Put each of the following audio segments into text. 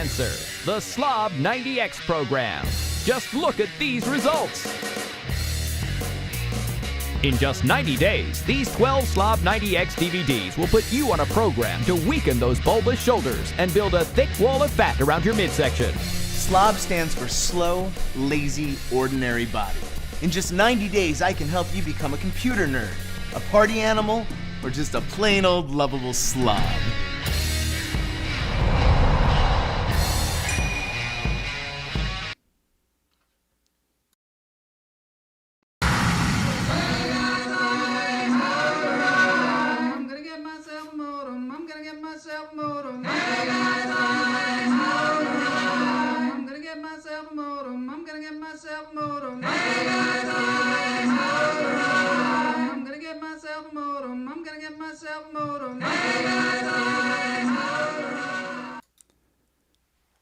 answer, the Slob 90X program. Just look at these results. In just 90 days, these 12 Slob 90X DVDs will put you on a program to weaken those bulbous shoulders and build a thick wall of fat around your midsection. SLOB stands for slow, lazy, ordinary body. In just 90 days, I can help you become a computer nerd, a party animal, or just a plain old lovable slob.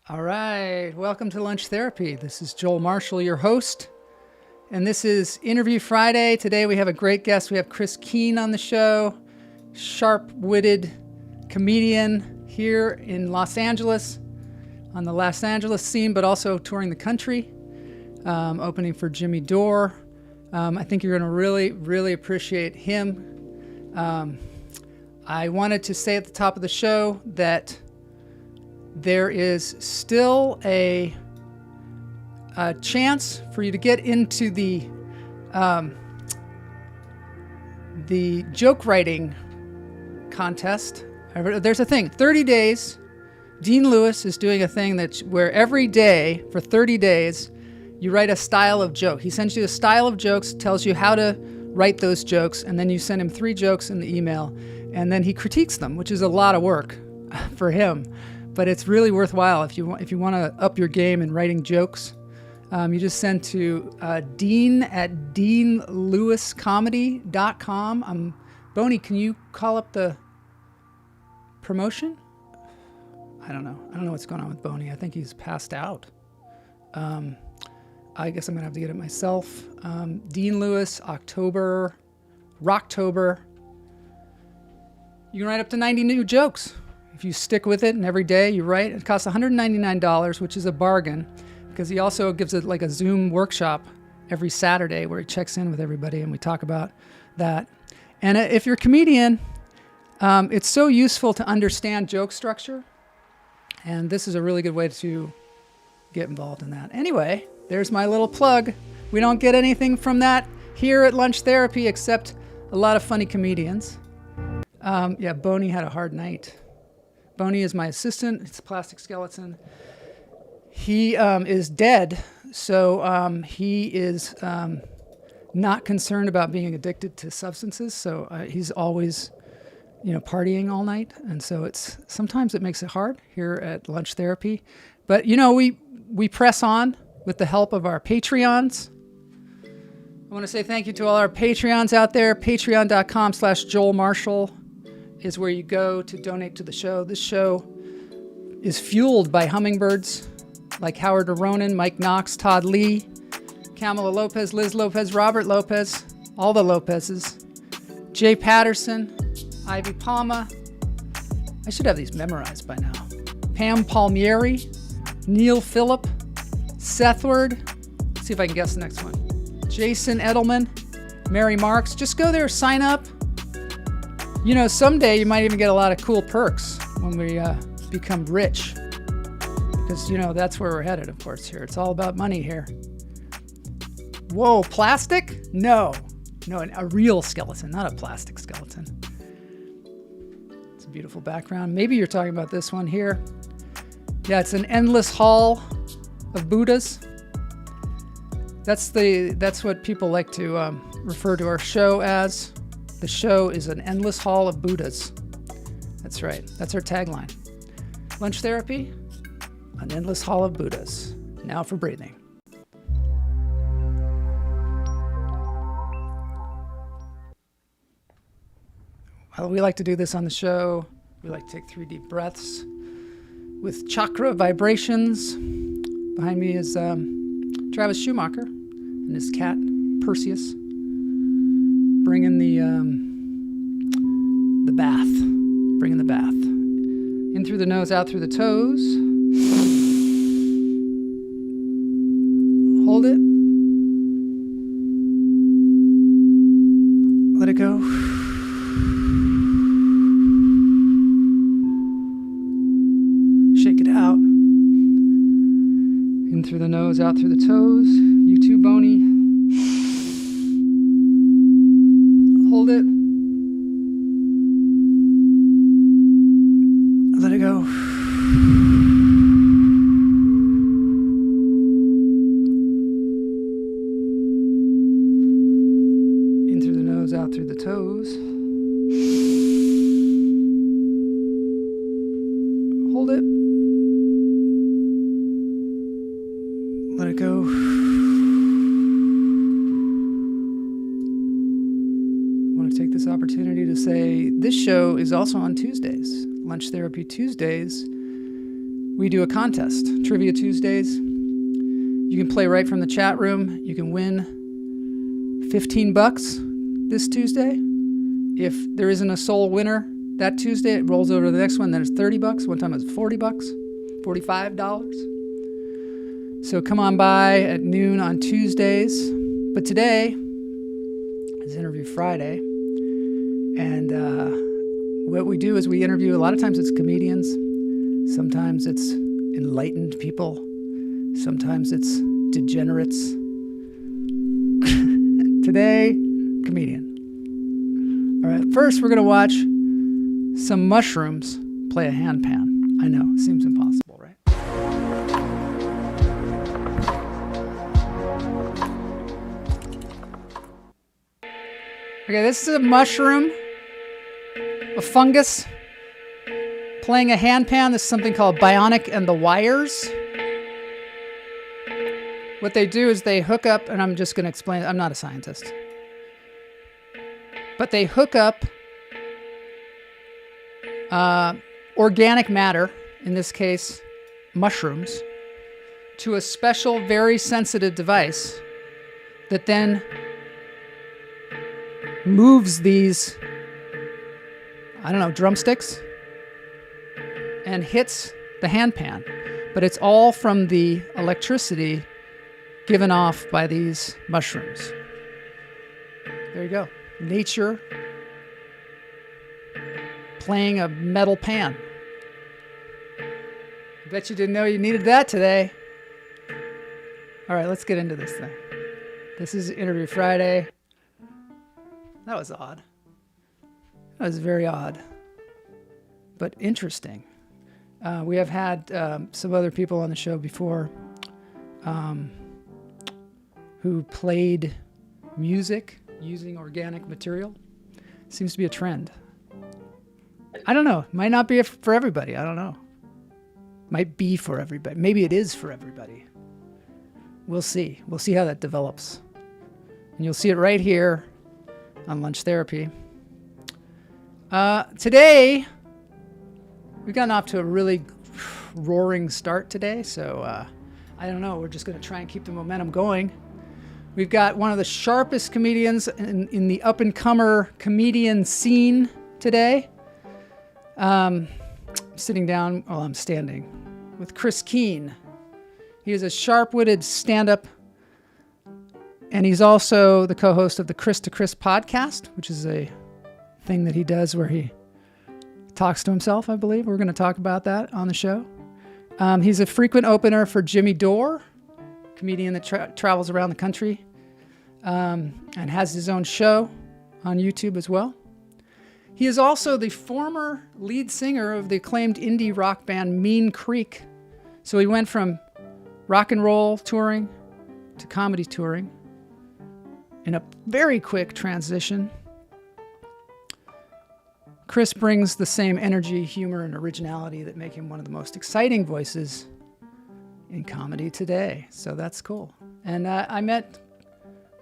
All right, welcome to Lunch Therapy. This is Joel Marshall, your host, and this is Interview Friday. Today we have a great guest. We have Chris Keene on the show, sharp-witted comedian here in Los Angeles, on the Los Angeles scene, but also touring the country, opening for Jimmy Dore. I think you're going to really appreciate him. I wanted to say at the top of the show that there is still a chance for you to get into the joke writing contest. There's a thing, 30 days. Dean Lewis is doing a thing where every day for 30 days you write a style of joke. He sends you a style of jokes, tells you how to write those jokes, and then you send him 3 jokes in the email, and then he critiques them, which is a lot of work for him. But it's really worthwhile if you want to up your game in writing jokes. You just send to Dean at deanlewiscomedy.com. Boney, can you call up the promotion? I don't know what's going on with Boney. I think he's passed out. I guess I'm gonna have to get it myself. Dean Lewis, Rocktober. You can write up to 90 new jokes. If you stick with it and every day you write, it costs $199, which is a bargain, because he also gives it like a Zoom workshop every Saturday where he checks in with everybody and we talk about that. And if you're a comedian, it's so useful to understand joke structure, and this is a really good way to get involved in that. Anyway, there's my little plug. We don't get anything from that here at Lunch Therapy except a lot of funny comedians. Yeah, Boney had a hard night. Boney is my assistant. It's a plastic skeleton. He is dead, so he is not concerned about being addicted to substances. So he's always, partying all night, and so sometimes it makes it hard here at Lunch Therapy. But we press on with the help of our Patreons. I want to say thank you to all our Patreons out there. Patreon.com/Joel Marshall is where you go to donate to the show. This show is fueled by hummingbirds like Howard Aronin, Mike Knox, Todd Lee, Kamala Lopez, Liz Lopez, Robert Lopez, all the Lopezes, Jay Patterson, Ivy Palma. I should have these memorized by now. Pam Palmieri, Neil Phillip, Sethward. Let's see if I can guess the next one. Jason Edelman, Mary Marks. Just go there, sign up. Someday you might even get a lot of cool perks when we become rich. Because, that's where we're headed, of course, here. It's all about money here. Whoa, plastic? No, a real skeleton, not a plastic skeleton. It's a beautiful background. Maybe you're talking about this one here. Yeah, it's an endless hall of Buddhas. That's what people like to refer to our show as. The show is an endless hall of Buddhas. That's right. That's our tagline. Lunch Therapy, an endless hall of Buddhas. Now for breathing. Well, we like to do this on the show. We like to take 3 deep breaths with chakra vibrations. Behind me is Travis Schumacher and his cat, Perseus, bringing the bath. In through the nose, out through the toes. Hold it. Let it go. Shake it out. In through the nose, out through the toes. You too, Boney. Hold it. Let it go. In through the nose, out through the toes. Hold it. Let it go. I want to take this opportunity to say this show is also on Tuesdays. Lunch Therapy Tuesdays. We do a contest. Trivia Tuesdays. You can play right from the chat room. You can win $15 this Tuesday. If there isn't a sole winner that Tuesday, it rolls over to the next one. Then it's $30. One time it was $40, $45. So come on by at noon on Tuesdays. But today is Interview Friday. And what we do is we interview, a lot of times it's comedians. Sometimes it's enlightened people. Sometimes it's degenerates. Today, comedian. All right, first we're going to watch some mushrooms play a handpan. I know, it seems impossible, right? Okay, this is a mushroom, a fungus, playing a handpan. This is something called Bionic and the Wires. What they do is they hook up, and I'm just going to explain, I'm not a scientist, but they hook up organic matter, in this case, mushrooms, to a special, very sensitive device that then moves these, I don't know, drumsticks and hits the handpan. But it's all from the electricity given off by these mushrooms. There you go. Nature playing a metal pan. I bet you didn't know you needed that today. All right, let's get into this thing. This is Interview Friday. That was odd. That was very odd, but interesting. We have had some other people on the show before who played music using organic material. Seems to be a trend. I don't know. Might not be for everybody. I don't know. Might be for everybody. Maybe it is for everybody. We'll see. We'll see how that develops. And you'll see it right here on Lunch Therapy. Today, we've gotten off to a really roaring start today, so I don't know. We're just going to try and keep the momentum going. We've got one of the sharpest comedians in the up-and-comer comedian scene today. Sitting down, well, I'm standing, with Chris Keene. He is a sharp-witted stand-up, and he's also the co-host of the Chris to Chris podcast, which is a thing that he does where he talks to himself, I believe. We're going to talk about that on the show. He's a frequent opener for Jimmy Dore, comedian that travels around the country, and has his own show on YouTube as well. He is also the former lead singer of the acclaimed indie rock band Mean Creek. So he went from rock and roll touring to comedy touring in a very quick transition. Chris brings the same energy, humor, and originality that make him one of the most exciting voices in comedy today. So that's cool. And I met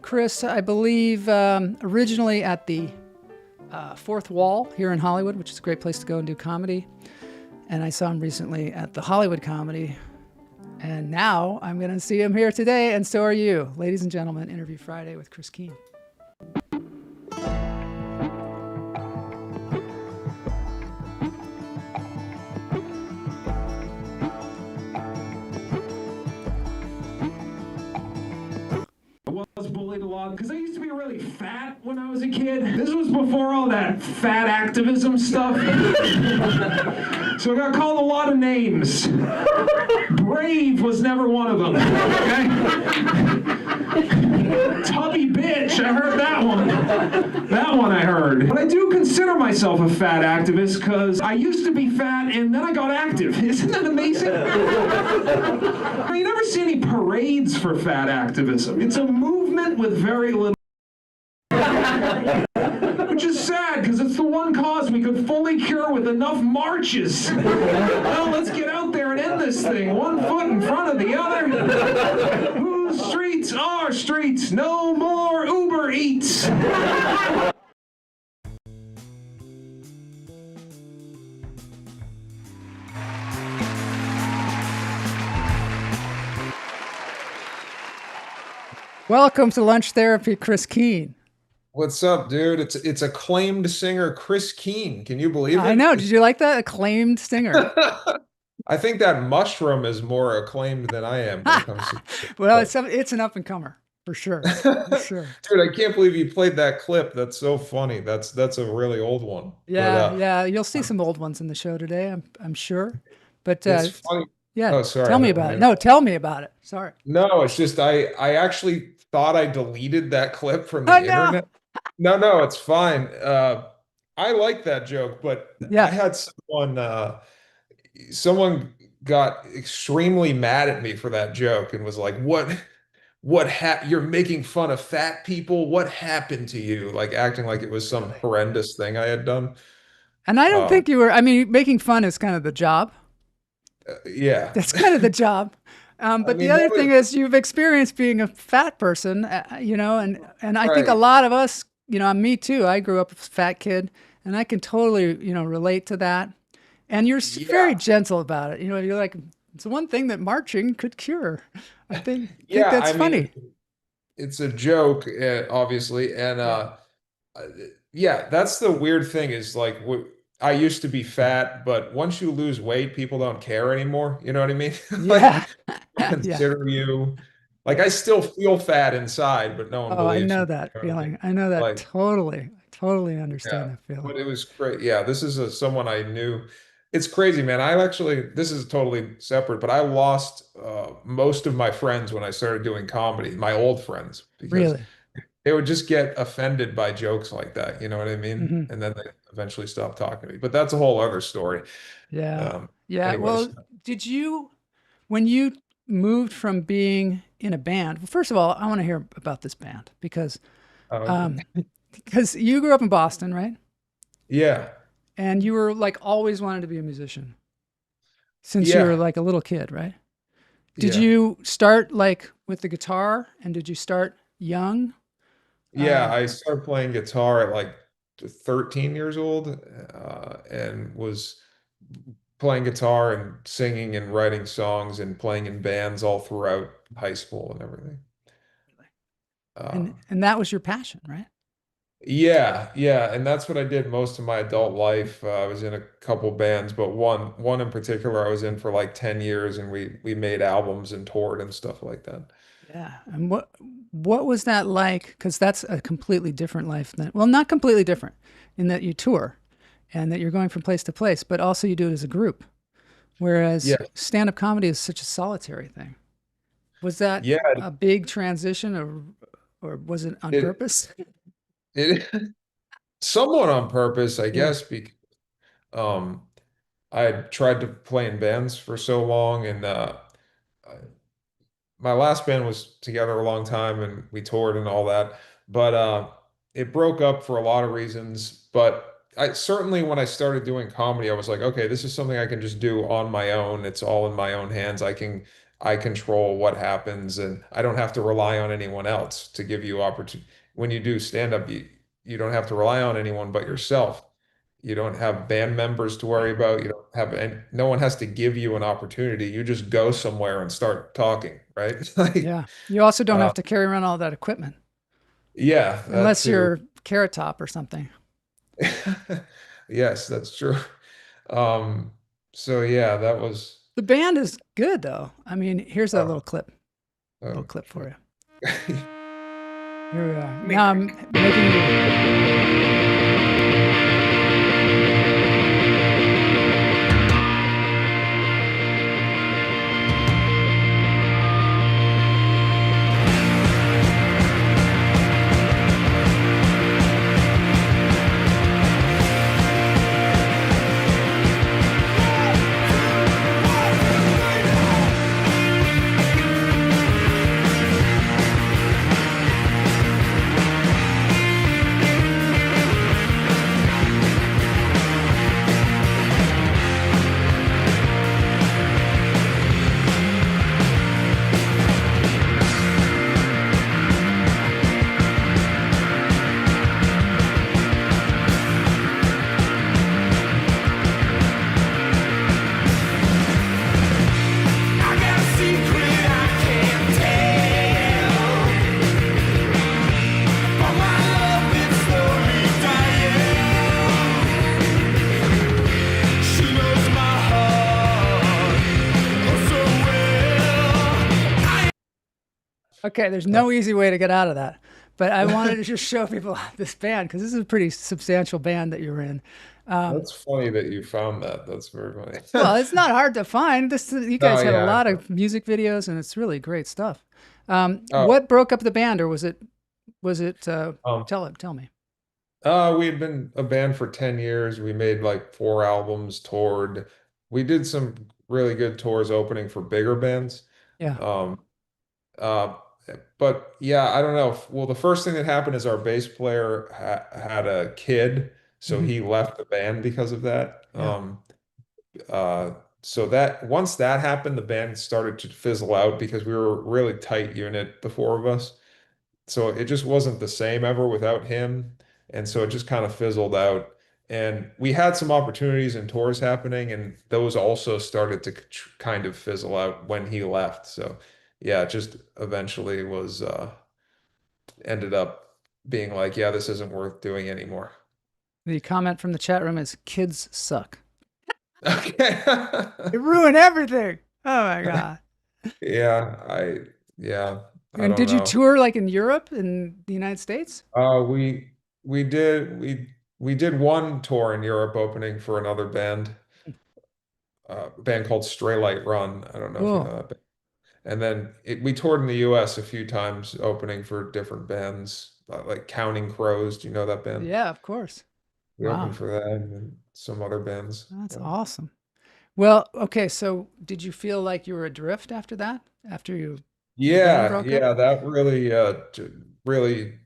Chris, I believe, originally at the Fourth Wall here in Hollywood, which is a great place to go and do comedy. And I saw him recently at the Hollywood Comedy. And now I'm going to see him here today, and so are you. Ladies and gentlemen, Interview Friday with Chris Keene. was a kid. This was before all that fat activism stuff. So I got called a lot of names. Brave was never one of them. Okay? Tubby bitch, I heard that one. That one I heard. But I do consider myself a fat activist because I used to be fat and then I got active. Isn't that amazing? You never see any parades for fat activism. It's a movement with very little. Which is sad, because it's the one cause we could fully cure with enough marches. Well, let's get out there and end this thing, one foot in front of the other. Whose streets are streets? No more Uber Eats. Welcome to Lunch Therapy, Chris Keene. What's up, dude? It's acclaimed singer Chris Keene. Can you believe it? I know. Did you like that? Acclaimed singer. I think that mushroom is more acclaimed than I am when it comes to Well, it's an up and comer for sure. For sure. Dude, I can't believe you played that clip. That's so funny. That's a really old one. Yeah, But, yeah. You'll see some old ones in the show today, I'm sure. But it's funny. yeah, Oh, sorry. tell me about it. No, tell me about it. Sorry. No, it's just I actually thought I deleted that clip from the Oh, no. internet. No, it's fine. I like that joke, but Yeah. I had someone got extremely mad at me for that joke and was like, you're making fun of fat people? What happened to you? Like acting like it was some horrendous thing I had done. And I don't think you were, I mean, making fun is kind of the job. Yeah. That's kind of the job. But the other thing is you've experienced being a fat person, and I think a lot of us, me too, I grew up a fat kid and I can totally, relate to that. And you're very gentle about it. You're like, it's the one thing that marching could cure. I think that's funny. It's a joke, obviously. And that's the weird thing is like, I used to be fat, but once you lose weight, people don't care anymore. You know what I mean? Yeah. Consider you like I still feel fat inside, but no one believes I know me, that you know what I feeling. mean? I know that Like, totally. Totally understand that feeling. but it was great. Yeah, this is someone I knew. It's crazy, man. This is totally separate, but I lost most of my friends when I started doing comedy, my old friends, because Really? they would just get offended by jokes like that. You know what I mean? Mhm. And then they eventually stopped talking to me. But that's a whole other story. Yeah. Anyways. Well, when you moved from being in a band, well, first of all, I want to hear about this band because you grew up in Boston, right? Yeah. And you were like always wanted to be a musician since you were like a little kid, right? Did you start like with the guitar and did you start young? Yeah, I started playing guitar at like 13 years old and was playing guitar and singing and writing songs and playing in bands all throughout high school and everything. And that was your passion, right? Yeah, and that's what I did most of my adult life. I was in a couple bands, but one in particular I was in for like 10 years, and we made albums and toured and stuff like that. Yeah. And what was that like? Because that's a completely different life than, well, not completely different in that you tour and that you're going from place to place, but also you do it as a group. Whereas stand-up comedy is such a solitary thing. Was that a big transition or was it on purpose? It somewhat on purpose, I guess, because I had tried to play in bands for so long, and my last band was together a long time, and we toured and all that. But it broke up for a lot of reasons. But I certainly, when I started doing comedy, I was like, okay, this is something I can just do on my own. It's all in my own hands. I control what happens, and I don't have to rely on anyone else to give you opportunity. When you do stand up, you don't have to rely on anyone but yourself. You don't have band members to worry about. You don't have, and no one has to give you an opportunity. You just go somewhere and start talking, right? Yeah. You also don't have to carry around all that equipment. Yeah. Unless you're Carrot Top or something. Yes, that's true. So yeah, that was. The band is good though. I mean, here's a little clip. A little clip for you. Here we are. Now I'm making you. I got a secret I can't tell, but my love is slowly dying. She knows my heart oh so well. Okay, there's no easy way to get out of that. But I wanted to just show people this band because this is a pretty substantial band that you're in. That's funny that you found that. That's very funny. Well, it's not hard to find. You guys No, had a yeah. lot of music videos, and it's really great stuff. Oh. What broke up the band, or was it? Um, Tell me. We had been a band for 10 years. We made like 4 albums, toured. We did some really good tours opening for bigger bands. Yeah. Um, uh, but yeah, I don't know. Well, the first thing that happened is our bass player ha had a kid, so Mhm. he left the band because of that. Yeah. Uh, so that once that happened, the band started to fizzle out because we were a really tight unit, the four of us. So it just wasn't the same ever without him. And so it just kind of fizzled out. And we had some opportunities and tours happening, and those also started to kind of fizzle out when he left. So yeah, it just eventually was ended up being like, yeah, this isn't worth doing anymore. The comment from the chat room is "Kids suck. Okay. They ruin everything." Oh my god. Yeah, yeah, I And don't did you know. tour like in Europe and the United States? We did we did one tour in Europe opening for another band, a band called Stray Light Run. I don't know if you Cool. know that band. And then we toured in the US a few times opening for different bands, like Counting Crows. Do you know that band? Yeah, of course. We Wow, opened for them and some other bands. that's Yeah. awesome. Well, okay, so did you feel like you were adrift after that? After the band Yeah, broke up? yeah, that really really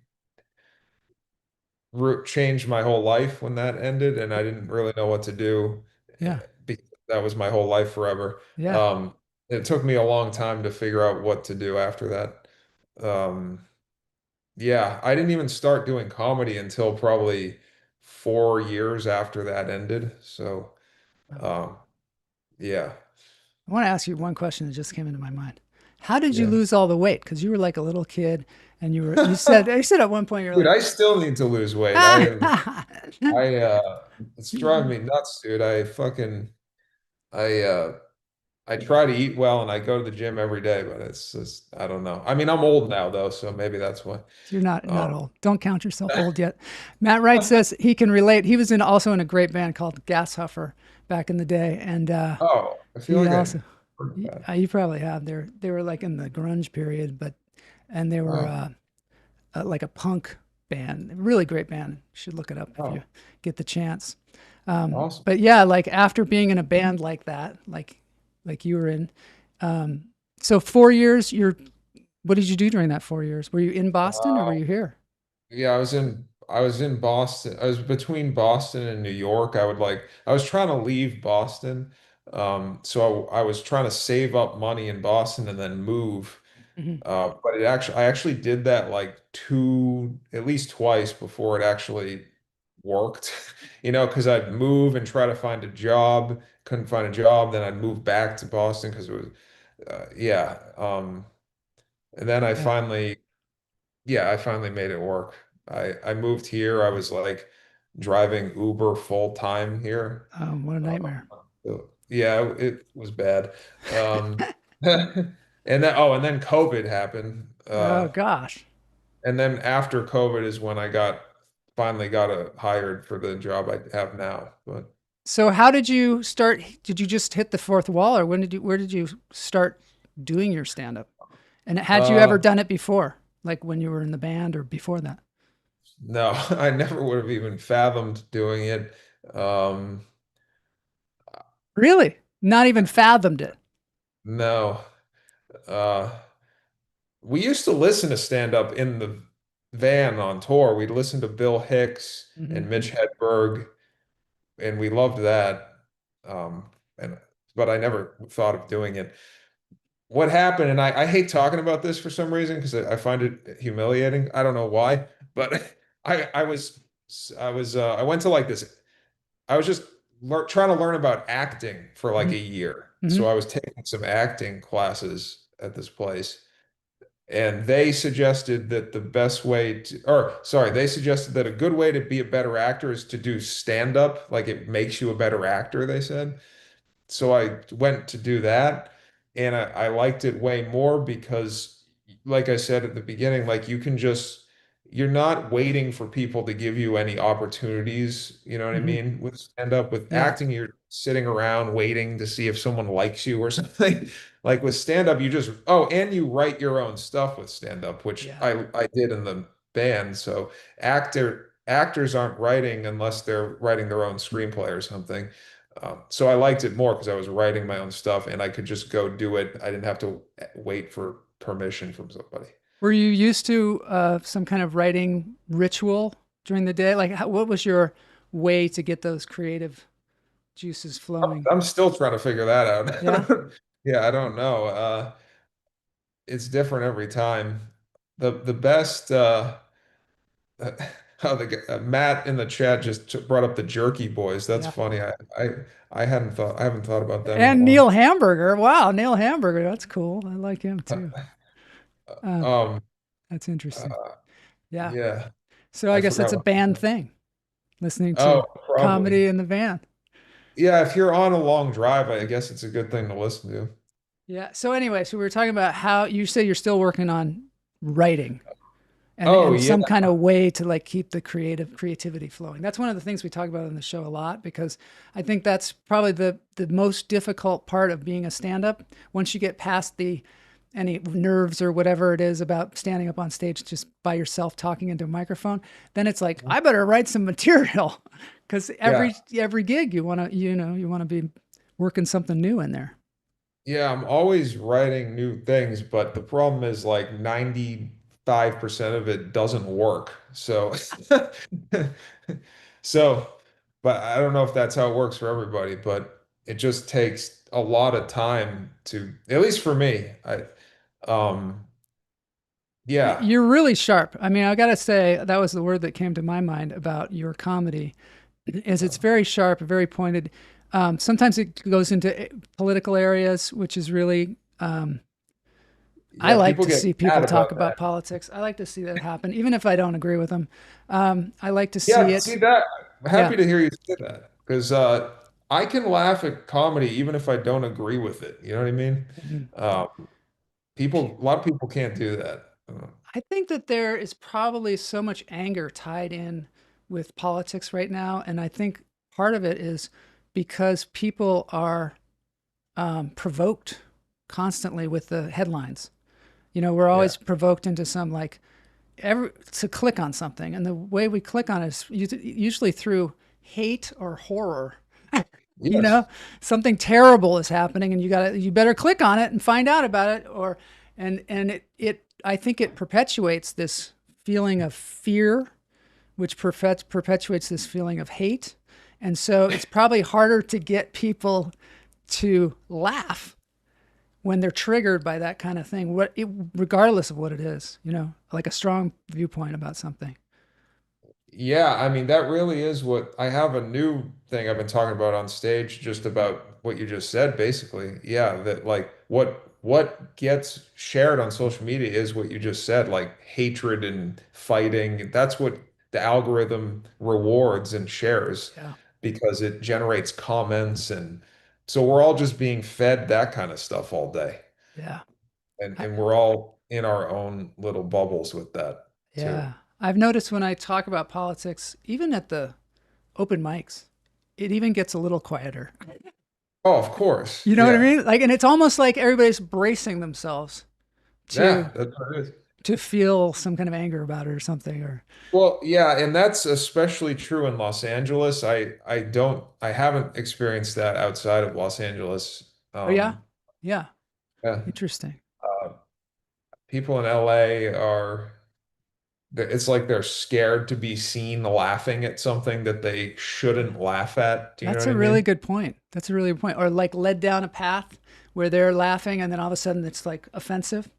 changed my whole life when that ended, and I didn't really know what to do Yeah. because that was my whole life forever. Yeah. Um, it took me a long time to figure out what to do after that. Um, yeah, I didn't even start doing comedy until probably 4 years after that ended. So, um, yeah, I want to ask you one question that just came into my mind. How did you yeah. lose all the weight? Because you were like a little kid, and you said at one point you're Dude, like, I still need to lose weight. It's driving me nuts, dude. I I try to eat well and I go to the gym every day, but it's just I don't know. I mean, I'm old now though, so maybe that's why. You're not Um, old. Don't count yourself old yet. Matt Wright says he can relate. He was also in a great band called Gas Huffer back in the day, and oh, I feel he like I also heard that. you probably have. They were like in the grunge period, and they were Oh, like a punk band, really great band. You should look it up if you oh, get the chance. awesome. But yeah, like after being in a band like that, like you were in, so 4 years. What did you do during that 4 years? Were you in Boston or were Uh, you here? yeah, I was in Boston. I was between Boston and New York. I was trying to leave Boston. So I was trying to save up money in Boston and then move. Hmm. But I actually did that like at least twice before it actually worked, because I'd move and try to find a job, couldn't find a job, then I'd move back to Boston because it was, yeah. And then Yeah. I finally made it work. I moved here. I was like driving Uber full time here. What a Uh, nightmare. so, yeah, it was bad. And then COVID happened. Oh gosh. And then after COVID is when I finally got hired for the job I have now. But So how did you start? Did you just hit the fourth wall, or where did you start doing your stand up? And had you ever uh, done it before, like when you were in the band or before that? no, I never would have even fathomed doing it. Um, Really? Not even fathomed it. no. Uh, we used to listen to stand up in the van on tour. We'd listen to Bill Hicks Hmm. and Mitch Hedberg, and we loved that. Um, and but I never thought of doing it. What happened, and I hate talking about this for some reason because I find it humiliating. I don't know why, but I went to like this. I was just trying to learn about acting for like a year. Hmm. So I was taking some acting classes at this place. And they suggested that the best way to, or sorry, they suggested that a good way to be a better actor is to do stand up. Like it makes you a better actor, they said. So I went to do that, and I liked it way more because, like I said at the beginning, like you're not waiting for people to give you any opportunities. You know what I Hmm. mean? With stand up, with Yeah. acting, you're sitting around waiting to see if someone likes you or something. Like with stand up, you just, oh, and you write your own stuff with stand up, which Yeah. I did in the band. So actors aren't writing unless they're writing their own screenplay or something. So I liked it more because I was writing my own stuff and I could just go do it. I didn't have to wait for permission from somebody. Were you used to some kind of writing ritual during the day? Like, what was your way to get those creative juices flowing? I'm still trying to figure that Yeah. out. Yeah, I don't know. It's different every time. The best how Matt in the chat just brought up the Jerky Boys. That's Yeah. funny. I haven't thought about them in a And long. Neil Hamburger. Wow, Neil Hamburger. That's cool. I like him too. Um, Um, that's interesting. uh, Yeah. yeah, So I I guess that's forgot a what. band thing, listening Oh, to probably. comedy in the van. Yeah, if you're on a long drive, I guess it's a good thing to listen to. Yeah. So anyway, so we were talking about how you say you're still working on writing Oh and yeah, some kind of way to like keep the creativity flowing. That's one of the things we talk about on the show a lot because I think that's probably the most difficult part of being a stand-up. Once you get past the any nerves or whatever it is about standing up on stage just by yourself talking into a microphone, then it's like I better write some material because yeah, every gig you want to you want to be working something new in there. yeah. I'm always writing new things, but the problem is like 95% of it doesn't work. So, so, but I don't know if that's how it works for everybody, but it just takes a lot of time to, at least for me. Um, yeah, You're really sharp. I mean, I got to say that was the word that came to my mind about your comedy is it's very sharp, very pointed. Sometimes it goes into political areas, which is really I yeah. like People to get see people mad talk about about that. politics. I like to see that happen, even if I don't agree with them. I like to see Yeah, see it. that. I'm Yeah. happy to hear you say that because I can laugh at comedy even if I don't agree with it. You know what I mean? Mhm. Uh, a lot of people can't do that. I think that there is probably so much anger tied in with politics right now, and I think part of it is because people are provoked constantly with the headlines. You know, we're Yeah. always provoked into some like every to click on something, and the way we click on it is usually through hate or horror. You know, Yes. something terrible is happening, and you better click on it and find out about it. Or and it I think it perpetuates this feeling of fear, which perpetuates this feeling of hate, and so it's probably harder to get people to laugh when they're triggered by that kind of thing, regardless of what it is, you know, like a strong viewpoint about something. Yeah, I mean, that really is what I have a new thing I've been talking about on stage, just about what you just said, basically. Yeah, that like what gets shared on social media is what you just said, like hatred and fighting. That's what the algorithm rewards and shares Yeah, because it generates comments, and so we're all just being fed that kind of stuff all day. yeah, And I, we're all in our own little bubbles with that. too. Yeah. I've noticed when I talk about politics, even at the open mics, it even gets a little quieter. Oh, of course. You know what I Yeah. mean? Like, and it's almost like everybody's bracing themselves Yeah, to that's what it is. feel some kind of anger about it or something. Or Well, yeah, and that's especially true in Los Angeles. I haven't experienced that outside of Los Angeles. oh yeah, yeah, Yeah, interesting. uh, people in LA are, it's like they're scared to be seen laughing at something that they shouldn't laugh at. Do you know That's what a I really mean? good point. That's a really good point. Or like led down a path where they're laughing and then all of a sudden it's like offensive,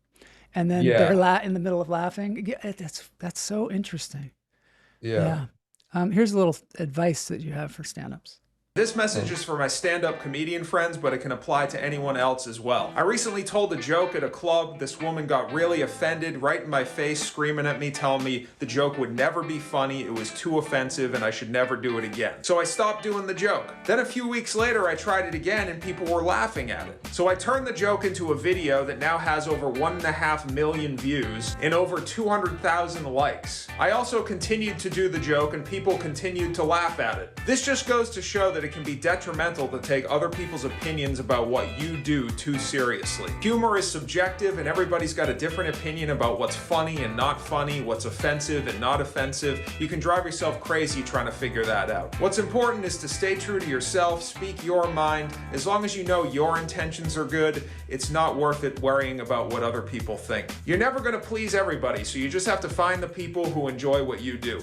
and then they're Yeah, in the middle of laughing. Yeah, that's so interesting. yeah. Yeah. Here's a little advice that you have for stand-ups. This message is for my stand-up comedian friends, but it can apply to anyone else as well. I recently told a joke at a club. This woman got really offended, right in my face, screaming at me, telling me the joke would never be funny, it was too offensive, and I should never do it again. So I stopped doing the joke. Then a few weeks later, I tried it again, and people were laughing at it. So I turned the joke into a video that now has over 1.5 million views and over 200,000 likes. I also continued to do the joke, and people continued to laugh at it. This just goes to show that it can be detrimental to take other people's opinions about what you do too seriously. Humor is subjective, and everybody's got a different opinion about what's funny and not funny, what's offensive and not offensive. You can drive yourself crazy trying to figure that out. What's important is to stay true to yourself, speak your mind. As long as you know your intentions are good, it's not worth it worrying about what other people think. You're never going to please everybody, so you just have to find the people who enjoy what you do.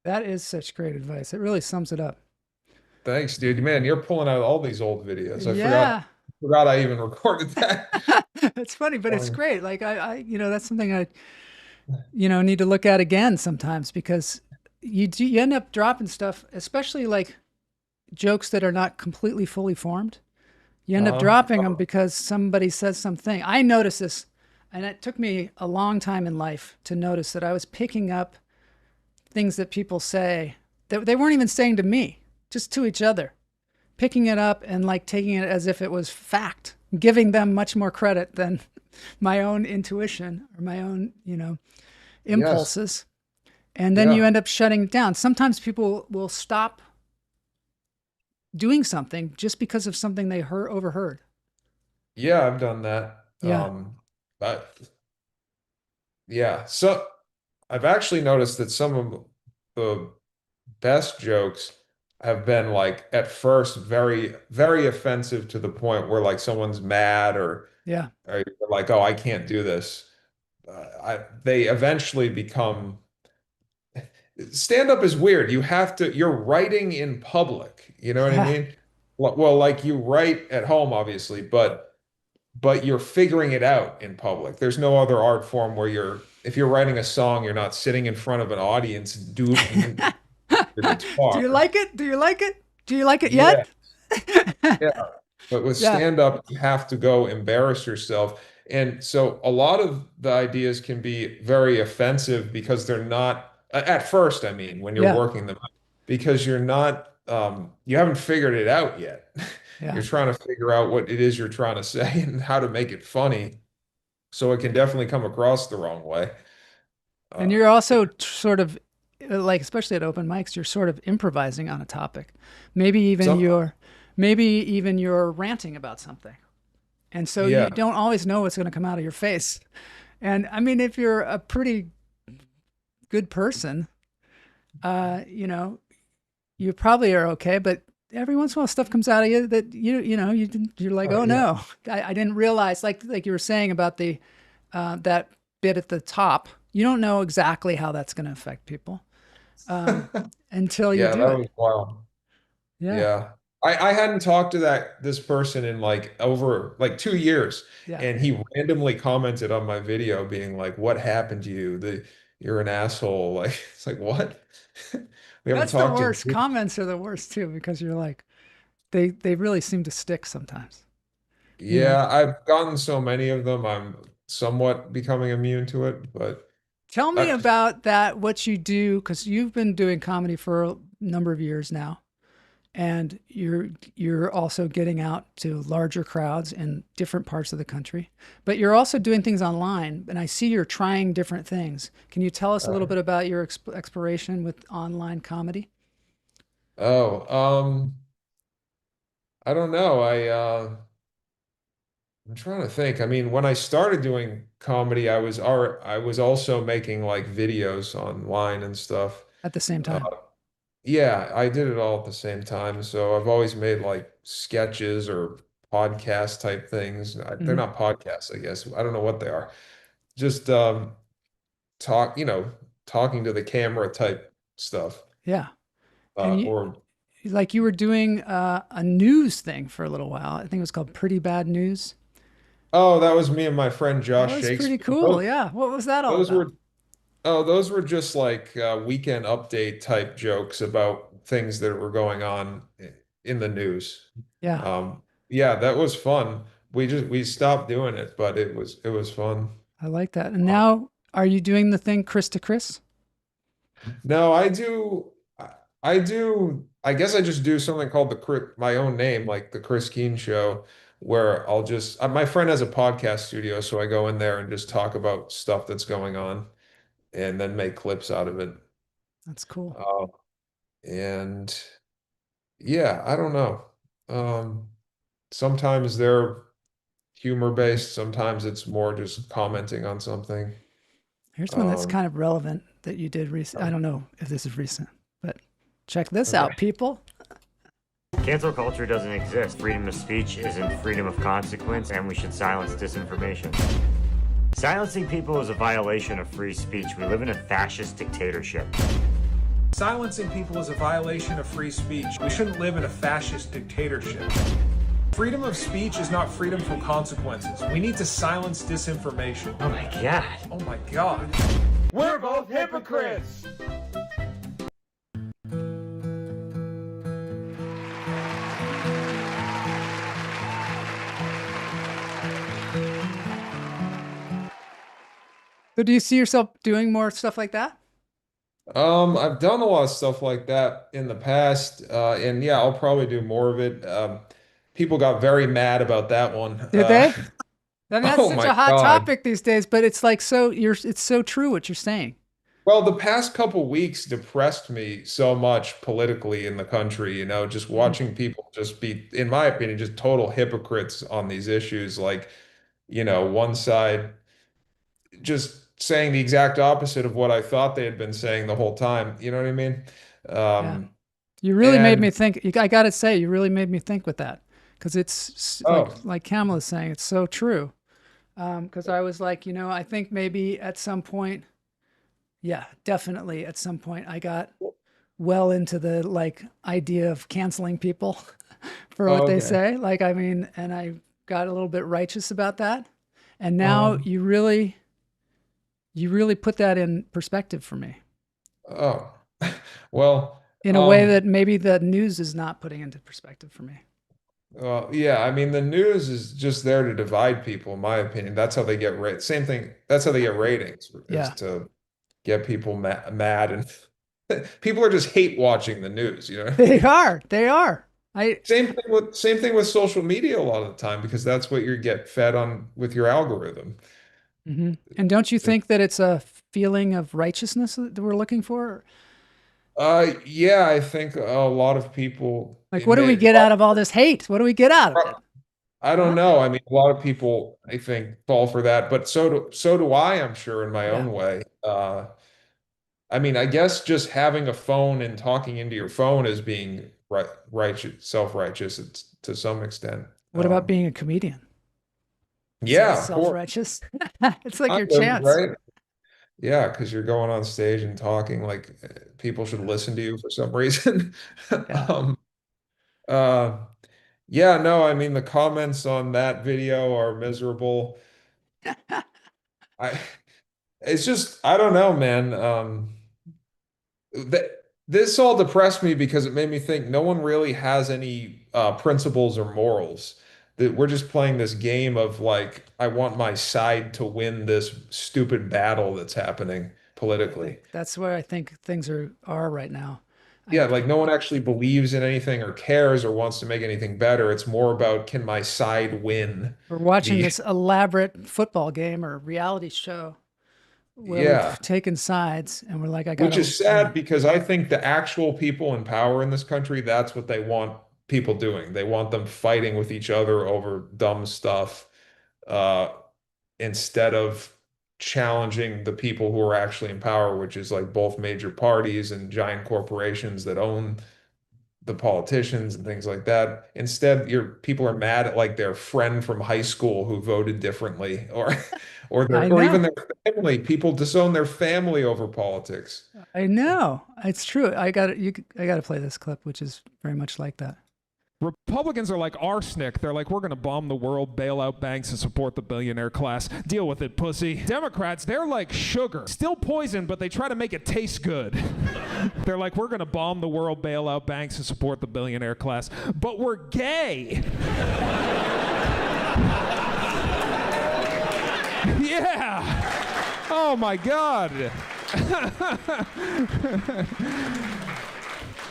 That is such great advice. It really sums it up. Thanks, dude. Man, you're pulling out all these old videos. I Yeah. forgot I even recorded that. It's funny, but it's Funny. great. Like that's something I, need to look at again sometimes, because you end up dropping stuff, especially like jokes that are not completely fully formed. You end up dropping them because somebody says something. I noticed this, and it took me a long time in life to notice that I was picking up things that people say that they weren't even saying to me, just to each other, picking it up and like taking it as if it was fact, giving them much more credit than my own intuition or my own, impulses. And then you Yeah. end up shutting it down. Sometimes people will stop doing something just because of something they overheard. Yeah, I've done that. Yeah. But yeah, so I've actually noticed that some of the best jokes have been like at first very, very offensive to the point where like someone's mad Yeah. or you're like, oh, I can't do this. They eventually become, stand up is weird. You're writing in public. You know what I Yeah. mean? Well, like you write at home, obviously, but you're figuring it out in public. There's no other art form where if you're writing a song, you're not sitting in front of an audience doing your Do you guitar. like it? Do you like it? Do you like it Yeah, yet? yeah. But with Yeah. stand up, you have to go embarrass yourself. And so a lot of the ideas can be very offensive because they're not, at first, I mean, when you're Yeah. working them, because you're not, you haven't figured it out yet. Yeah. You're trying to figure out what it is you're trying to say and how to make it funny. So it can definitely come across the wrong way. And Uh, you're also sort of like, especially at open mics, you're sort of improvising on a topic. Maybe even some, you're ranting about something. And so you yeah, don't always know what's going to come out of your face. And I mean, if you're a pretty good person, you probably are okay, but every once in a while stuff comes out of you that you're like, oh yeah, no, I didn't realize, like you were saying about the that bit at the top. You don't know exactly how that's going to affect people until you yeah, do that it. was wild. Yeah. Yeah. I hadn't talked to this person in like over like 2 years, Yeah. and he randomly commented on my video being like, "What happened to you? You're an asshole." Like it's like what? We haven't That's the talked in worst. Comments are the worst too, because you're like, they really seem to stick sometimes. Yeah, I've gotten so many of them. I'm somewhat becoming immune to it, but Tell me I, about that, what you do, because you've been doing comedy for a number of years now. and you're also getting out to larger crowds in different parts of the country. But you're also doing things online, and I see you're trying different things. Can you tell us a little bit about your exploration with online comedy? Oh, I don't know. I'm trying to think. I mean, when I started doing comedy, I was also making like videos online and stuff. At the same Uh, time. yeah, I did it all at the same time. So I've always made like sketches or podcast type things. They're Hmm. not podcasts, I guess. I don't know what they are. Just talk, talking to the camera type stuff. Yeah. And you, Or like you were doing a news thing for a little while. I think it was called Pretty Bad News. oh, that was me and my friend That Josh was pretty Shakespeare. cool. Yeah. What was that all Those about? were those were just like weekend update type jokes about things that were going on in the news. Yeah, Yeah, that was fun. We stopped doing it, but it was fun. I like that. And Uh, now, are you doing the thing Chris to Chris? no, I do. I guess I just do something called my own name, like the Chris Keene Show, where I'll just my friend has a podcast studio, so I go in there and just talk about stuff that's going on, and then make clips out of it. That's cool. Uh, and yeah, I don't know. Um, Sometimes they're humor based, sometimes it's more just commenting on something. Here's one that's Um, kind of relevant that you did recent. I don't know if this is recent, but check this out, okay. people. Cancel culture doesn't exist. Freedom of speech isn't freedom of consequence, and we should silence disinformation. Silencing people is a violation of free speech. We live in a fascist dictatorship. Silencing people is a violation of free speech. We shouldn't live in a fascist dictatorship. Freedom of speech is not freedom from consequences. We need to silence disinformation. Oh my god. Oh my God. We're both hypocrites. So, do you see yourself doing more stuff like that? I've done a lot of stuff like that in the past, and yeah, I'll probably do more of it. People got very mad about that one. Did they? I mean, that's Oh such my a hot God. topic these days, but it's like it's so true what you're saying. Well, the past couple weeks depressed me so much politically in the country, just Mhm. watching people just be, in my opinion, just total hypocrites on these issues. Like, one side just saying the exact opposite of what I thought they had been saying the whole time. You know what I mean? Yeah. Um, You really made and me think. I got to say, you really made me think with that, because oh, like Kamala's saying, it's so true. Because I was like, I think maybe at some point, yeah, definitely at some point, I got well into the like idea of canceling people for what they okay. say. Like, I mean, and I got a little bit righteous about that. And now Um, you really put that in perspective for me oh, well, in a way that maybe the news is not putting into perspective for me. yeah, I mean, the news is just there to divide people, in my opinion. That's how they get same thing. That's how they get ratings, is Yeah, to get people mad, and people are just hate watching the news, they are. They are. I Same thing with social media a lot of the time, because that's what you get fed on with your algorithm. Mhm. And don't you think that it's a feeling of righteousness that we're looking for? Yeah, I think a lot of people Like, it what do we may get out of all this hate? What do we get out of it? I don't Huh? know. I mean, a lot of people, I think, fall for that, but so do I, I'm sure, in my Yeah. own way. I mean, I guess just having a phone and talking into your phone is being righteous, self-righteous to some extent. What about being a comedian? Is that Yeah, of course. self-righteous? It's like your Kind of, chance. right? Yeah, because you're going on stage and talking like people should listen to you for some reason. Yeah. Um, uh, yeah, no, I mean the comments on that video are miserable. I it's just I don't know, man. That this all depressed me because it made me think no one really has any principles or morals. That we're just playing this game of like I want my side to win this stupid battle that's happening politically. That's where I think things are right now. Yeah, like no one actually believes in anything or cares or wants to make anything better. It's more about, can my side win? We're watching The this elaborate football game or reality show where Yeah, we've taken sides and we're like, I which gotta is sad because I think the actual people in power in this country, that's what they want people doing. They want them fighting with each other over dumb stuff, uh, instead of challenging the people who are actually in power, which is like both major parties and giant corporations that own the politicians and things like that. Instead, your people are mad at like their friend from high school who voted differently, or I or even know. their family. People disown their family over politics. I know. It's true. I got to play this clip, which is very much like that. Republicans are like arsenic. They're like, we're going to bomb the world, bail out banks, and support the billionaire class. Deal with it, pussy. Democrats, they're like sugar. Still poison, but they try to make it taste good. They're like, we're going to bomb the world, bail out banks, and support the billionaire class. But we're gay. Yeah. Oh, my God.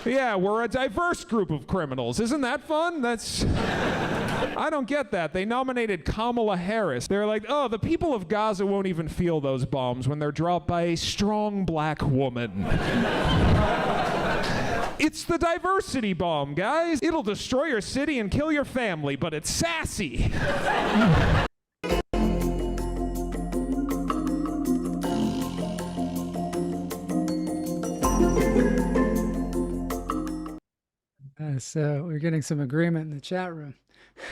Yeah, we're a diverse group of criminals. Isn't that fun? I don't get that. They nominated Kamala Harris. They're like, oh, the people of Gaza won't even feel those bombs when they're dropped by a strong black woman. It's the diversity bomb, guys. It'll destroy your city and kill your family, but it's sassy. So we're getting some agreement in the chat room.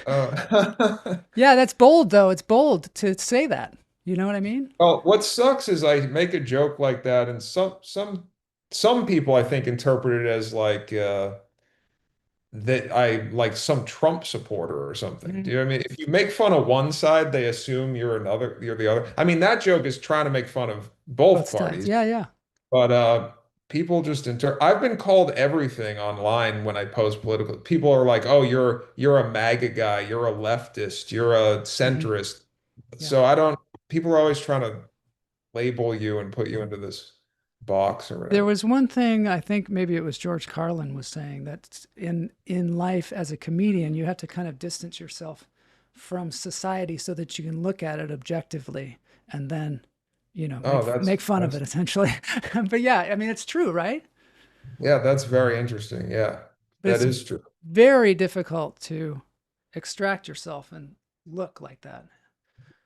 Uh, Yeah, that's bold though. It's bold to say that. You know what I mean? well, what sucks is I make a joke like that, and some people I think interpret it as like that I like some Trump supporter or something. Do you know what I mean? If you make fun of one side, they assume you're the other. I mean, that joke is trying to make fun of both parties. Yeah, yeah. But people just I've been called everything online when I post political. People are like, "Oh, you're a MAGA guy, you're a leftist, you're a centrist." Yeah. So I don't. People are always trying to label you and put you into this box or There whatever. was one thing, I think maybe it was George Carlin was saying, that in life as a comedian, you have to kind of distance yourself from society so that you can look at it objectively and then, make fun of it essentially. But yeah, I mean, it's true, right? Yeah, that's very interesting. Yeah, But that it's is true. very difficult to extract yourself and look like that,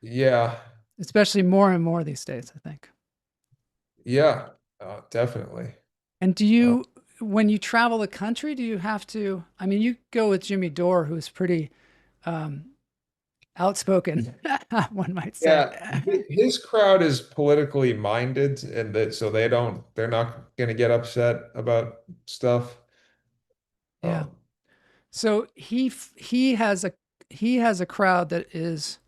Yeah, especially more and more these days, I think. yeah, definitely. And do you, when you travel the country, do you have to, I mean, you go with Jimmy Dore, who's pretty outspoken, one might say. Yeah, his crowd is politically minded, and so they're not going to get upset about stuff. Yeah. Um, So he has a crowd that is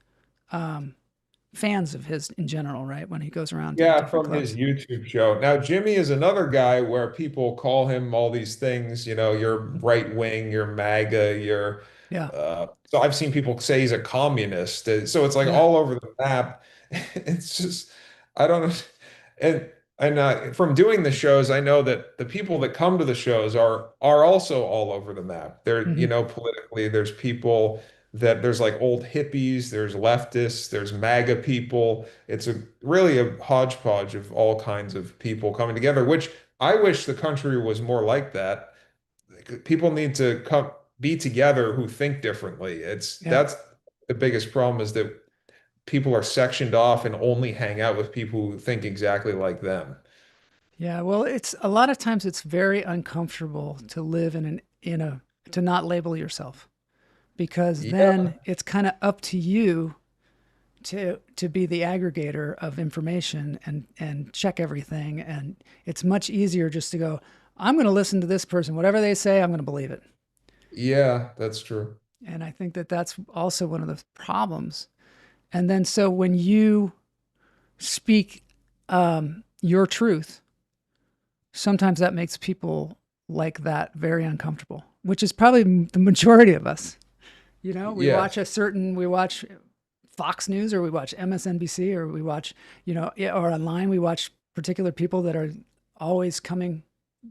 fans of his in general, right? When he goes around to Yeah, different from clubs. his YouTube show. Now, Jimmy is another guy where people call him all these things, you're right wing, you're MAGA, you're Yeah. so I've seen people say he's a communist. So it's like Yeah. all over the map. It's just I don't know. And from doing the shows, I know that the people that come to the shows are also all over the map. They're, Mhm. politically, there's people there's like old hippies, there's leftists, there's MAGA people. It's really a hodgepodge of all kinds of people coming together, which I wish the country was more like that. People need to be together who think differently. Yeah. That's the biggest problem, is that people are sectioned off and only hang out with people who think exactly like them. Yeah. Well, it's a lot of times it's very uncomfortable to live to not label yourself, because Yeah. then it's kind of up to you to be the aggregator of information and check everything. And it's much easier just to go, I'm going to listen to this person, whatever they say, I'm going to believe it. Yeah, that's true. And I think that that's also one of the problems. And then, so when you speak your truth, sometimes that makes people like that very uncomfortable, which is probably the majority of us. We Yes. we watch Fox News, or we watch MSNBC, or we watch, or online, we watch particular people that are always coming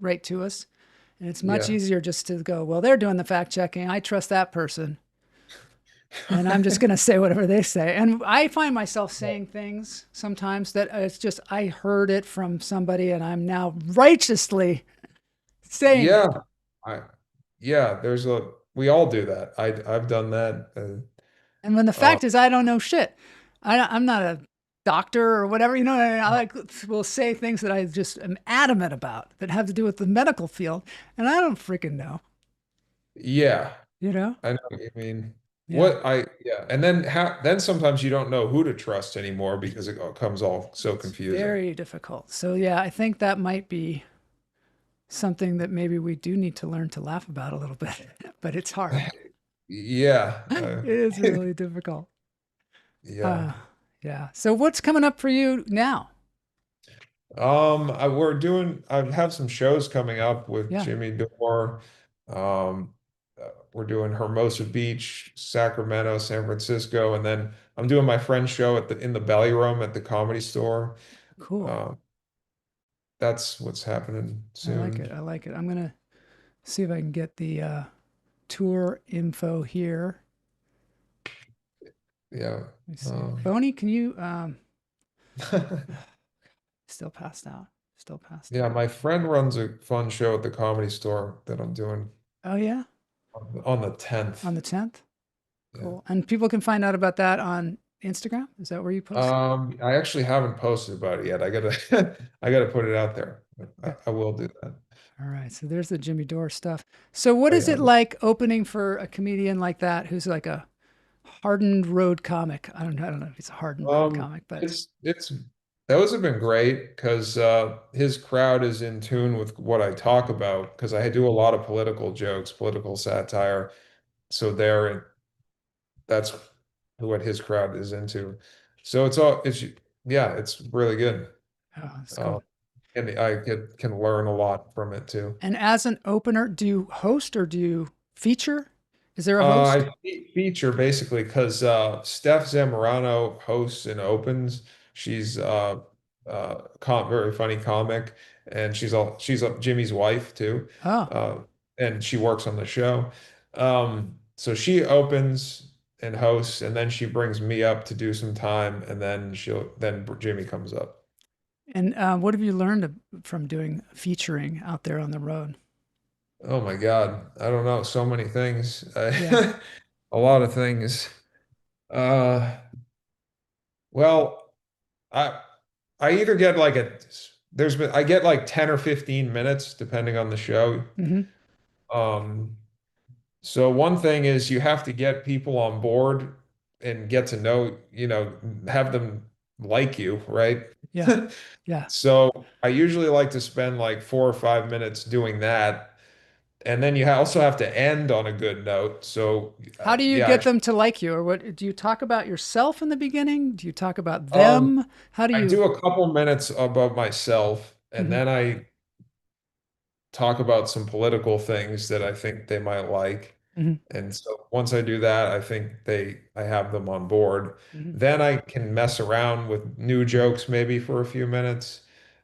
right to us. And it's much Yeah. easier just to go, well, they're doing the fact checking. I trust that person. And I'm just going to say whatever they say. And I find myself saying things sometimes that it's just, I heard it from somebody and I'm now righteously saying Yeah. it. I, yeah, we all do that. I've done that. And when the Uh, fact is, I don't know shit. I'm not a doctor or whatever, you know, I like will say things that I just am adamant about that have to do with the medical field. And I don't freaking know, yeah, you know? I know what you mean. Yeah. Yeah. And then sometimes you don't know who to trust anymore because it all comes all so confusing. Very difficult. So yeah, I think that might be something that maybe we do need to learn to laugh about a little bit, but it's hard. Yeah. It is really difficult. Yeah. Yeah. So what's coming up for you now? I have some shows coming up with Yeah. Jimmy Dore. We're doing Hermosa Beach, Sacramento, San Francisco, and then I'm doing my friend's show in the Belly Room at the Comedy Store. Cool. That's what's happening I like soon. it. I like it. I'm going to see if I can get the tour info here. Yeah. Let me see. Boney, can you still passed out? Still passed out. Yeah, my friend runs a fun show at the Comedy Store that I'm doing Oh yeah? on the 10th. On the 10th? Yeah. Cool. And people can find out about that on Instagram? Is that where you post? I actually haven't posted about it yet. I gotta I gotta put it out there. I will do that. All right. So there's the Jimmy Dore stuff. So what Oh, is yeah. it like opening for a comedian like that who's like a hardened road comic? I don't know if he's a hardened road comic, but It's those have been great because his crowd is in tune with what I talk about because I do a lot of political jokes, political satire. So that's what his crowd is into. So it's really good. oh, that's Uh, cool. and I can learn a lot from it too. And as an opener, do you host or do you feature? Is there a host? Feature basically because Steph Zamorano hosts and opens. She's very funny comic, and she's Jimmy's wife too, Oh, and she works on the show. So she opens and hosts, and then she brings me up to do some time, and then Jimmy comes up. and what have you learned from doing featuring out there on the road? Oh my God, I don't know, so many things. Yeah. A lot of things. Well, I I either get like I get like 10 or 15 minutes depending on the show. hmm Um, so one thing is you have to get people on board and get to know, have them like you, right? Yeah. Yeah. So I usually like to spend like 4 or 5 minutes doing that. And then you also have to end on a good note. So How do you yeah, get them to like you, or what do you talk about yourself in the beginning? Do you talk about um, them? How do I you? do a couple minutes above myself, and Mhm. then I talk about some political things that I think they might like. Mhm. And so once I do that, I think I have them on board. Mhm. Then I can mess around with new jokes maybe for a few minutes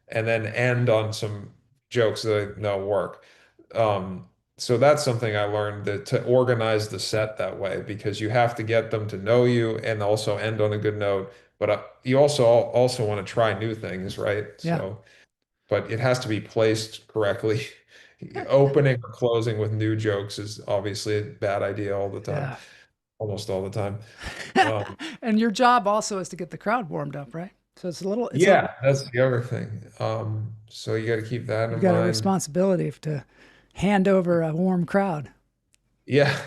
and then end on some jokes that I know work. So that's something I learned to organize the set that way because you have to get them to know you and also end on a good note. But you also want to try new things, right? Yeah. So, but it has to be placed correctly. Opening or closing with new jokes is obviously a bad idea all the time, Yeah. almost all the time. Um, And your job also is to get the crowd warmed up, right? So yeah, that's the other thing. So you got to keep that you've in got a mind. responsibility to hand over a warm crowd. Yeah,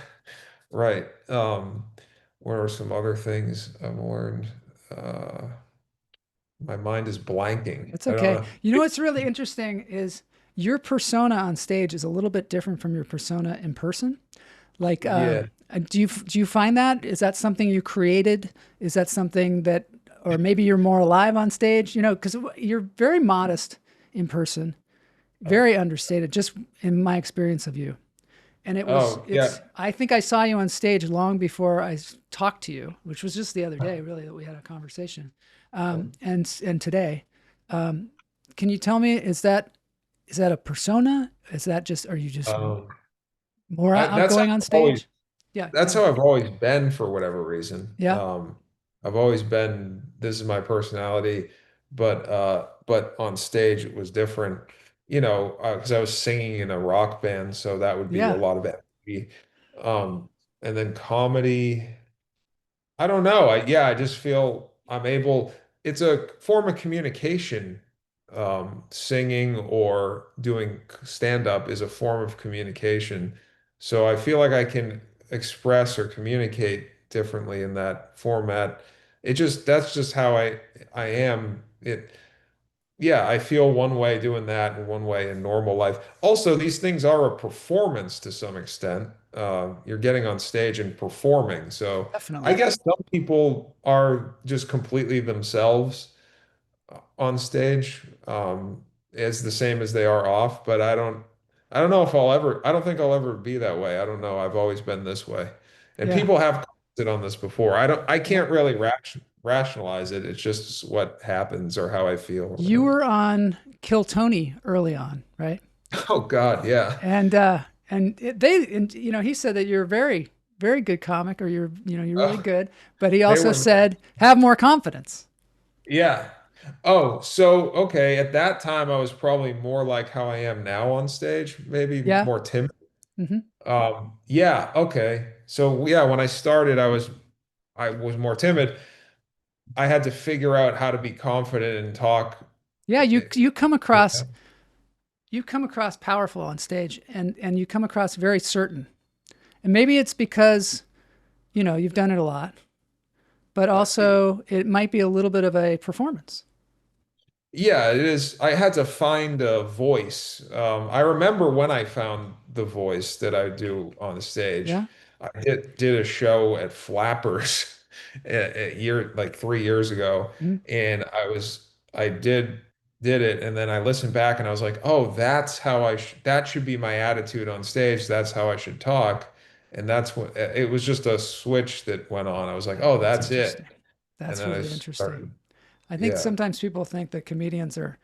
right. What are some other things I've learned? Uh, my mind is blanking. It's I don't okay. know. You know what's really interesting is your persona on stage is a little bit different from your persona in person. Like, Yeah. do you find that? Is that something you created? Is that something that, or maybe you're more alive on stage? You know, because you're very modest in person, very understated, just in my experience of you. And Oh, yeah. I think I saw you on stage long before I talked to you, which was just the other day, really, that we had a conversation. And today, can you tell me, is that a persona? Is that just, are you just Um, more that's outgoing how on I've always, stage? Yeah. that's go how ahead. I've always been for whatever reason. Yeah. I've always been, this is my personality, but on stage it was different, because I was singing in a rock band, so that would be a Yeah. lot of energy. And then comedy. I don't know. I just feel I'm able, it's a form of communication. Singing or doing stand-up is a form of communication. So I feel like I can express or communicate differently in that format. That's just how I am. Yeah, I feel one way doing that and one way in normal life. Also, these things are a performance to some extent. You're getting on stage and performing. So I Definitely. guess some people are just completely themselves on stage, as the same as they are off, but I don't know if I don't think I'll ever be that way. I don't know. I've always been this way. And Yeah. people have commented on this before. I Yeah. can't really rationalize it. It's just what happens or how I feel or You whatever. were on Kill Tony early on, right? Oh God, yeah. He said that you're a very, very good comic, or you're really Oh, good, but he they also were said, have more confidence. yeah. Oh, so okay. At that time, I was probably more like how I am now on stage, maybe Yeah. more timid. Hmm. Yeah, okay. So yeah, when I started, I was more timid. I had to figure out how to be confident and talk. Yeah. eh, Yeah. You come across powerful on stage, and you come across very certain. And maybe it's because, you've done it a lot, but also it might be a little bit of a performance. Yeah, it is. I had to find a voice. I remember when I found the voice that I do on stage. Yeah. I did a show at Flappers like 3 years ago, Mhm. and I did it, and then I listened back and I was like, oh, that's how that should be my attitude on stage. That's how I should talk, and that's what it was. Just a switch that went on. I was like, oh, That's that's it, interesting. and That's then I really interesting. started. I think Yeah, sometimes people think that comedians are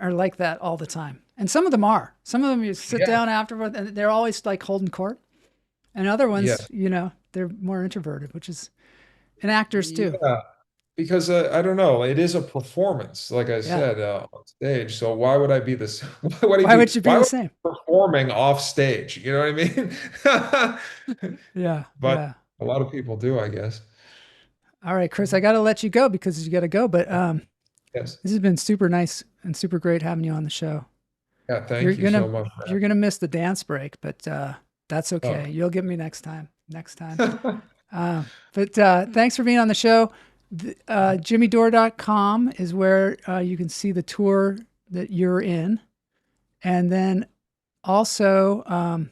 are like that all the time. And some of them are. Some of them you sit yeah, down afterward and they're always like holding court. And other yeah. ones, they're more introverted, which is, and actors too. Yeah, because I don't know, it is a performance, like I Yeah. said, on stage. So why would I be this? Why would you be Why the would same? I be performing off stage? You know what I mean? Yeah. But Yeah. a lot of people do, I guess. All right, Chris, I got to let you go because you got to go. But Yes. this has been super nice and super great having you on the show. Yeah. You're Thank you gonna so much. you're gonna miss the dance break, but that's okay. Oh. You'll get me next time. Next time. But thanks for being on the show. JimmyDore.com is where you can see the tour that you're in. And then also,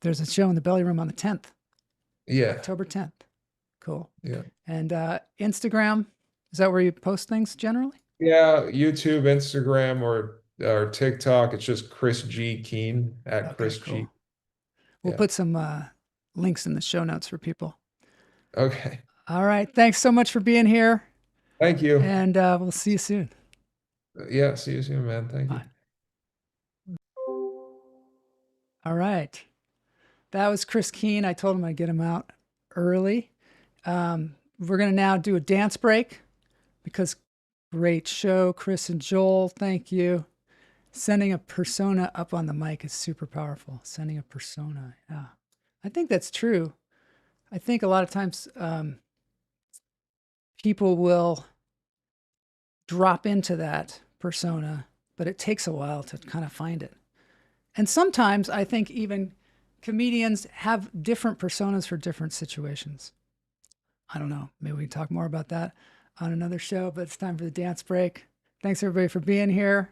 there's a show in the Belly Room on the 10th, Yeah. October 10th. Cool. Yeah. And Instagram, is that where you post things generally? Yeah. YouTube, Instagram, or TikTok. It's just Chris G. Keene at Okay, Chris cool. G. We'll Yeah. put some links in the show notes for people. Okay. All right. Thanks so much for being here. Thank you. And we'll see you soon. Yeah. See you soon, man. Thank you. Bye. All right. That was Chris Keene. I told him I'd get him out early. We're going to now do a dance break because great show, Chris and Joel. Thank you. Sending a persona up on the mic is super powerful. Sending a persona. Yeah. I think that's true. I think a lot of times people will drop into that persona, but it takes a while to kind of find it. And sometimes I think even comedians have different personas for different situations. I don't know. Maybe we can talk more about that on another show, but it's time for the dance break. Thanks everybody for being here.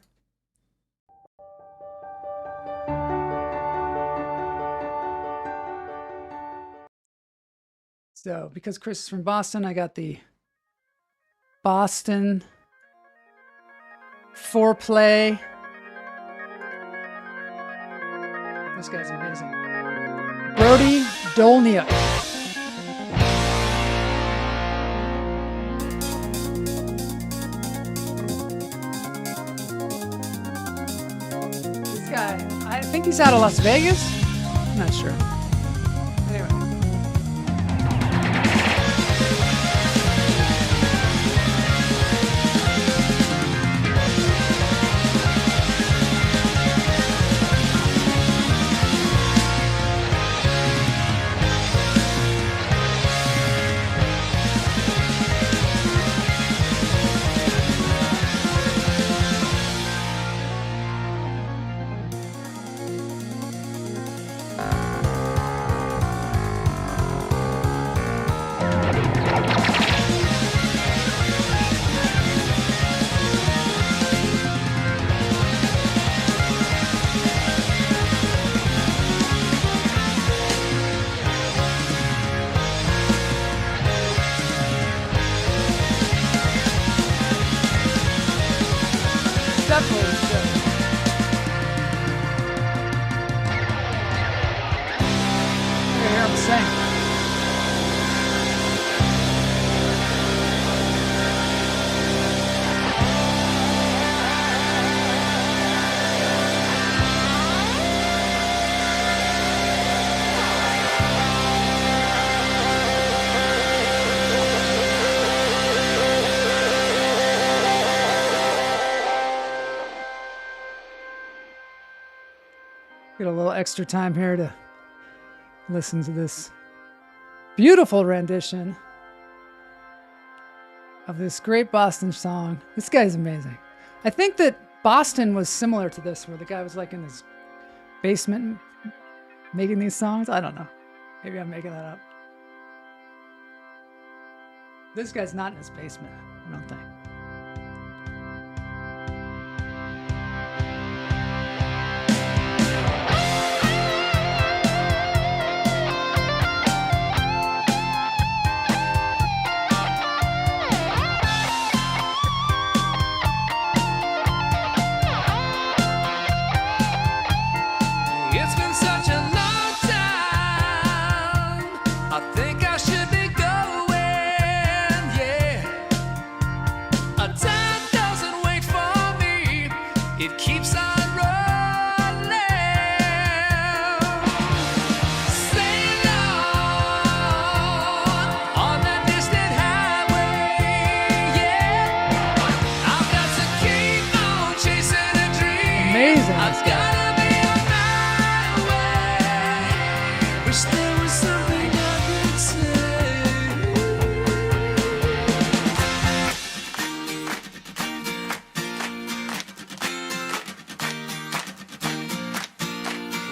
So because Chris is from Boston, I got the Boston foreplay. This guy's amazing. Brody Dolniuk. This guy, I think he's out of Las Vegas. I'm not sure. Anyway. Definitely a show. You can hear him sing. Get a little extra time here to listen to this beautiful rendition of this great Boston song. This guy's amazing. I think that Boston was similar to this, where the guy was like in his basement making these songs. I don't know. Maybe I'm making that up. This guy's not in his basement, I don't think. It's been such a long time. I think I should be going, yeah. Time doesn't wait for me. It keeps on rolling. Sail on that distant highway, yeah. I've got to keep on chasing a dream. Amazing, I've this guy. gotta be on my way. Wish there was something I could say.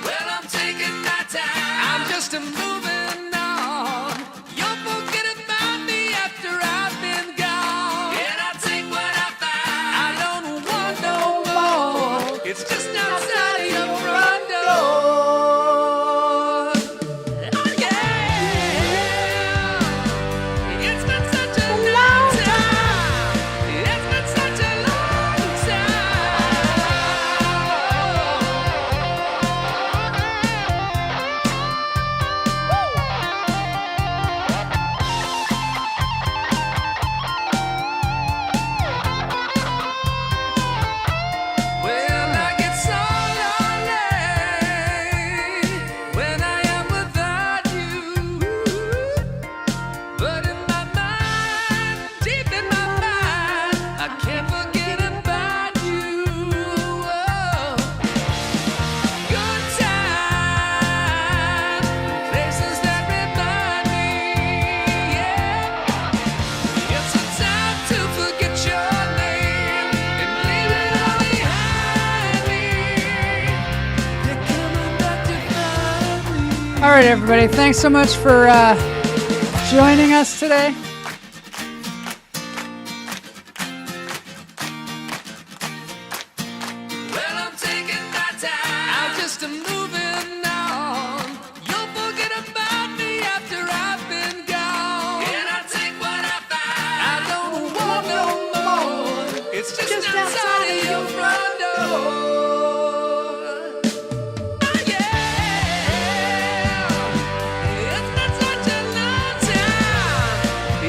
Well, I'm taking my time. I'm just a moving on. You'll forget about me after I've been gone. And I take what I find. I don't want no more. It's just outside of your front door. Oh, yeah. It's been such a long time. It's been such a long time. Well, I get so lonely when I am without you. But in my mind, deep in my mind, I can't forget about you. Oh. Good times, places that remind me, yeah. It's a time to forget your name and leave it all behind me. They're coming back to find me. All right, everybody. Thanks so much for joining us today. Well, I'm taking my time. I'm just a moving on. You'll forget about me after I've been gone. And I take what I find. I don't want no more. It's just outside of your front door. Oh, yeah. It's been such a long time.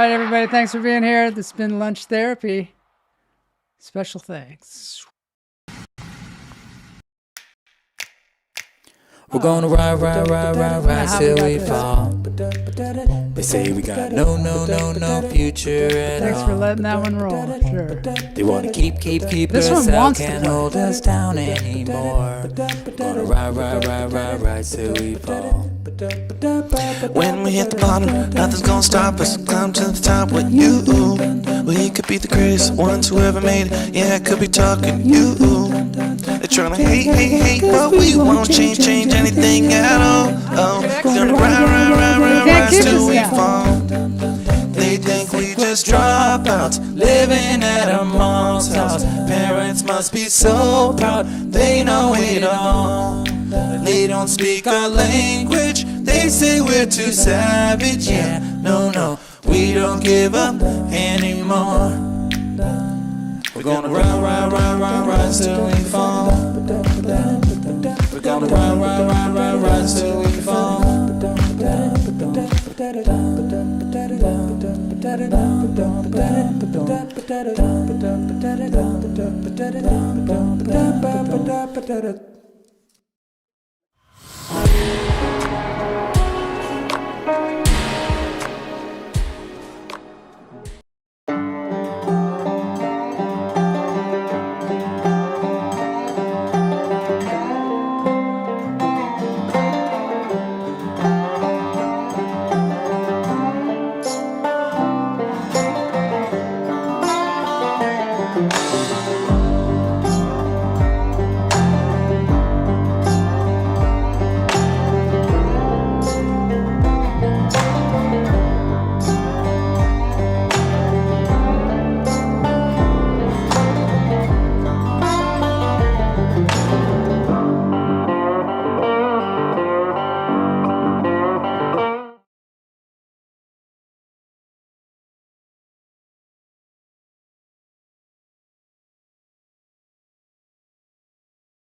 right, everybody. Thanks for being here. This has been Lunch Therapy. Special thanks. We're gonna ride till we fall. They say we got no future at all. Thanks for letting that one roll. Sure. They wanna keep This us one out, wants to can't play. hold us down anymore. Gonna ride till we fall. When we hit the bottom, nothing's gonna stop us. Climb to the top with you. We could be the greatest ones who ever made it. Yeah, I could be talking you. They're trying to hate, but we won't change anything at all. Oh, we're gonna rise till we fall. They think we just dropouts, living at a mom's house. Parents must be so proud, they know it all. They don't speak our language, they say we're too savage. Yeah, no, we don't give up anymore. We're gonna rise till we fall. We're gonna rise till we fall.